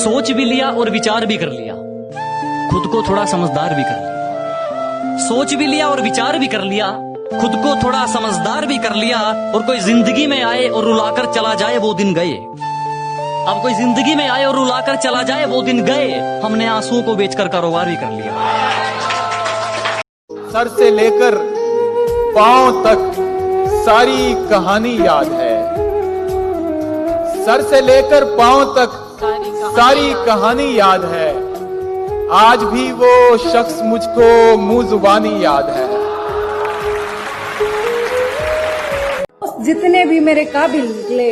सोच भी लिया और विचार भी कर लिया, खुद को थोड़ा समझदार भी कर लिया। सोच भी लिया और विचार भी कर लिया, खुद को थोड़ा समझदार भी कर लिया। और कोई जिंदगी में आए और रुलाकर चला जाए वो दिन गए। अब कोई जिंदगी में आए और रुलाकर चला जाए वो दिन गए। हमने आंसुओं को बेचकर कारोबार भी कर लिया। सर से लेकर पांव तक सारी कहानी याद है। सर से लेकर पांव तक सारी कहानी याद है। आज भी वो शख्स मुझको मुंह जुबानी याद है। जितने भी मेरे काबिल निकले,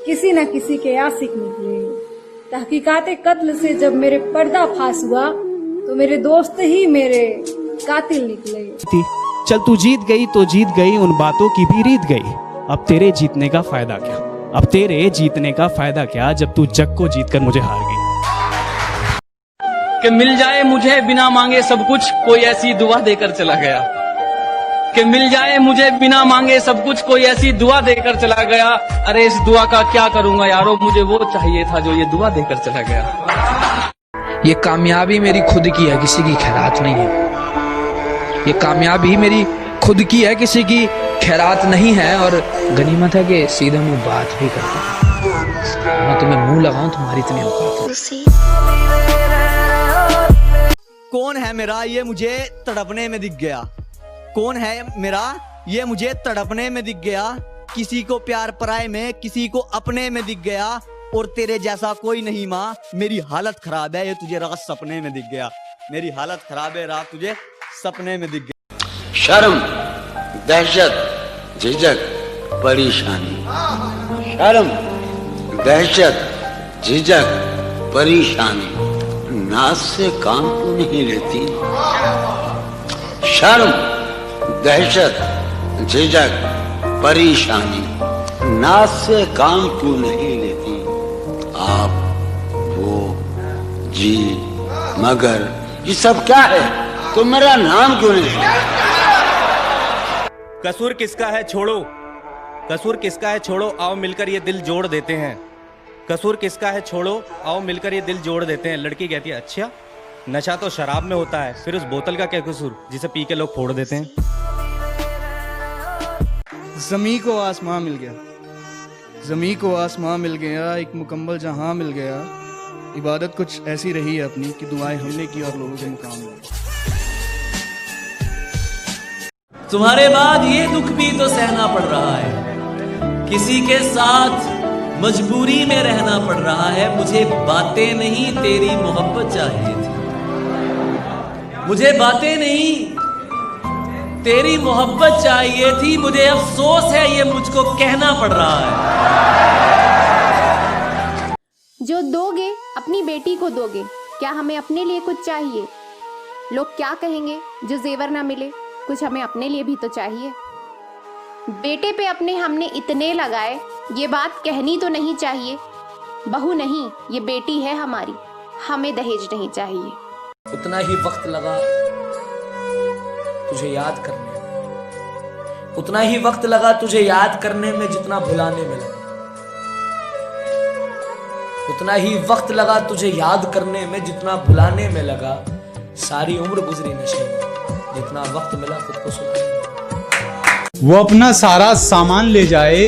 किसी न किसी के आशिक निकले। तहकीकाते कत्ल से जब मेरे पर्दाफाश हुआ तो मेरे दोस्त ही मेरे कातिल निकले। चल तू जीत गई तो जीत गई, उन बातों की भी रीत गई। अब तेरे जीतने का फायदा क्या, अब तेरे जीतने का फायदा क्या, जब तू जग को जीतकर मुझे हार गई। कि मिल जाए मुझे बिना मांगे सब कुछ, कोई ऐसी दुआ देकर चला गया। कि मिल जाए मुझे बिना मांगे सब कुछ, कोई ऐसी दुआ देकर चला गया। अरे इस दुआ का क्या करूंगा यारो, मुझे वो चाहिए था जो ये दुआ देकर चला गया। ये कामयाबी मेरी खुद की है, किसी की खैरात नहीं है। ये कामयाबी मेरी खुद की है, किसी की खैरात नहीं है। और गनीमत है कि सीधे मुंह बात भी करता हूं। मैं तुम्हें मुंह लगाऊं तुम्हारी इतनी औकात है। कौन है मेरा ये मुझे तड़पने में दिख गया। कौन है मेरा ये मुझे तड़पने में दिख गया। किसी को प्यार पराए में, किसी को अपने में दिख गया। और तेरे जैसा कोई नहीं माँ, मेरी हालत खराब है, ये तुझे रात सपने में दिख गया। मेरी हालत खराब है, रात तुझे सपने में दिख गया। शर्म, दहशत, झिझक, परेशानी। शर्म, दहशत, झिझक, परेशानी। नाक से काम क्यों नहीं लेती? शर्म, दहशत, झिझक, परेशानी। नाक से काम क्यों नहीं लेती? आप, वो, जी, मगर, ये सब क्या है? तो मेरा नाम क्यों नहीं लेती? कसूर किसका है छोड़ो, कसूर किसका है छोड़ो, आओ मिलकर ये दिल जोड़ देते हैं। कसूर किसका है छोड़ो, आओ मिलकर ये दिल जोड़ देते हैं। लड़की कहती है अच्छा, नशा तो शराब में होता है, फिर उस बोतल का क्या कसूर जिसे पी के लोग फोड़ देते हैं। ज़मीं को आसमां मिल गया, ज़मीं को आसमां मिल गया, एक मुकम्मल जहां मिल गया। इबादत कुछ ऐसी रही है अपनी कि दुआएं हमने की और लोगों को मुकाम मिला। तुम्हारे बाद ये दुख भी तो सहना पड़ रहा है, किसी के साथ मजबूरी में रहना पड़ रहा है। मुझे बातें नहीं तेरी मोहब्बत चाहिए थी, मुझे बातें नहीं तेरी मोहब्बत चाहिए थी। मुझे अफसोस है ये मुझको कहना पड़ रहा है। जो दोगे अपनी बेटी को दोगे, क्या हमें अपने लिए कुछ चाहिए? लोग क्या कहेंगे जो जेवर ना मिले, कुछ हमें अपने लिए भी तो चाहिए। बेटे पे अपने हमने इतने लगाए, ये बात कहनी तो नहीं चाहिए। बहू नहीं, ये बेटी है हमारी, हमें दहेज नहीं चाहिए। उतना ही वक्त लगा तुझे याद करने में, उतना ही वक्त लगा तुझे याद करने में जितना भुलाने में लगा। उतना ही वक्त लगा तुझे याद करने में जितना भुलाने में लगा। सारी उम्र गुजरी नशे में, जितना वक्त मिला खुद को सुनाने में। वो अपना सारा सामान ले जाए,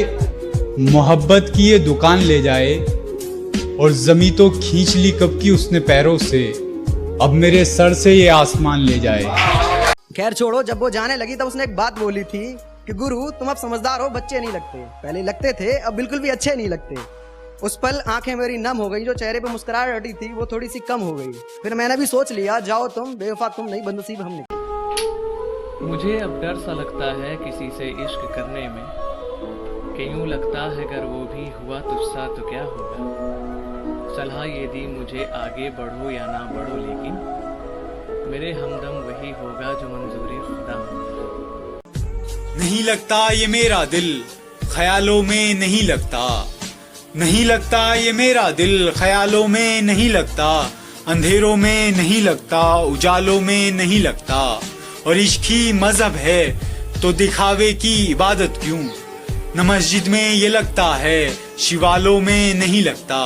मोहब्बत की ये दुकान ले जाए। और जमी तो खींच ली कब की उसने पैरों से, अब मेरे सर से ये आसमान ले जाए। खैर छोड़ो, जब वो जाने लगी तब उसने एक बात बोली थी कि गुरु तुम अब समझदार हो, बच्चे नहीं लगते। पहले लगते थे, अब बिल्कुल भी अच्छे नहीं लगते। उस पल आंखें मेरी नम हो गई, जो चेहरे पे मुस्कुराहट हटी थी वो थोड़ी सी कम हो गई। फिर मैंने भी सोच लिया, जाओ तुम, बेवफा तुम नहीं, बदनसीब हम नहीं। मुझे अब डर सा लगता है किसी से इश्क करने में, कि यूं लगता है अगर वो भी हुआ तुझसा तो क्या होगा। सलाह ये दी मुझे आगे बढ़ो या ना बढ़ो, लेकिन मेरे हमदम वही होगा जो मंजूरी खुदा हो। नहीं लगता ये मेरा दिल ख्यालों में, नहीं लगता, नहीं लगता ये मेरा दिल ख्यालों में, नहीं लगता। अंधेरों में नहीं लगता, उजालों में नहीं लगता। और इश्क ही मजहब है तो दिखावे की इबादत क्यों? न मस्जिद में ये लगता है, शिवालों में नहीं लगता।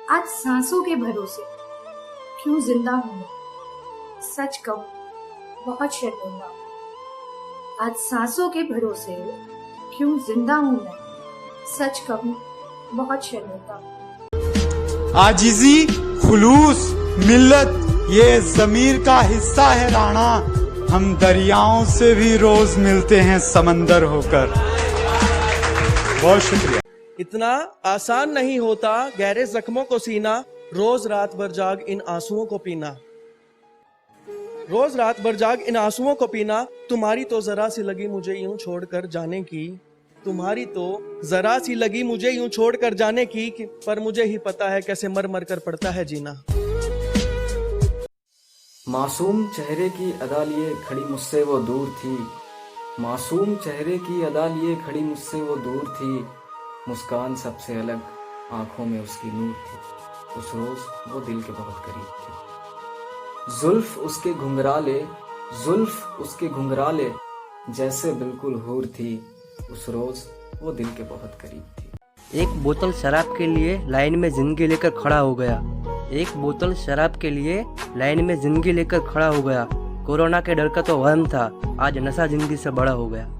आज सांसों के भरोसे क्यों जिंदा हूं मैं, सच कहूं बहुत शर्मिंदा। आज सांसों के भरोसे क्यों जिंदा हूं मैं, सच कहूं बहुत शर्मिंदा। आजिजी, खुलूस, मिल्लत ये ज़मीर का हिस्सा है राणा। हम दरियाओं से भी रोज मिलते हैं समंदर होकर। बहुत शुक्रिया। इतना आसान नहीं होता गहरे जख्मों को सीना, रोज रात भर जाग इन आंसुओं को पीना। रोज रात भर जाग इन आंसुओं को पीना। तुम्हारी तो जरा सी लगी मुझे यूं छोड़कर जाने की, तुम्हारी तो जरा सी लगी मुझे यूं छोड़कर जाने की, पर मुझे ही पता है कैसे मर मर कर पड़ता है जीना। मासूम चेहरे की अदा लिए खड़ी मुझसे वो दूर थी, मासूम चेहरे की अदा लिए खड़ी मुझसे वो दूर थी। मुस्कान सबसे अलग, आंखों में उसकी नूर थी। उस रोज वो दिल के बहुत करीब थी। जुल्फ उसके घुंघराले, जुल्फ उसके घुंघराले जैसे बिल्कुल हूर थी। उस रोज वो दिल के बहुत करीब थी। एक बोतल शराब के लिए लाइन में जिंदगी लेकर खड़ा हो गया, एक बोतल शराब के लिए लाइन में जिंदगी लेकर खड़ा हो गया। कोरोना के डर का तो वहम था, आज नशा जिंदगी से बड़ा हो गया।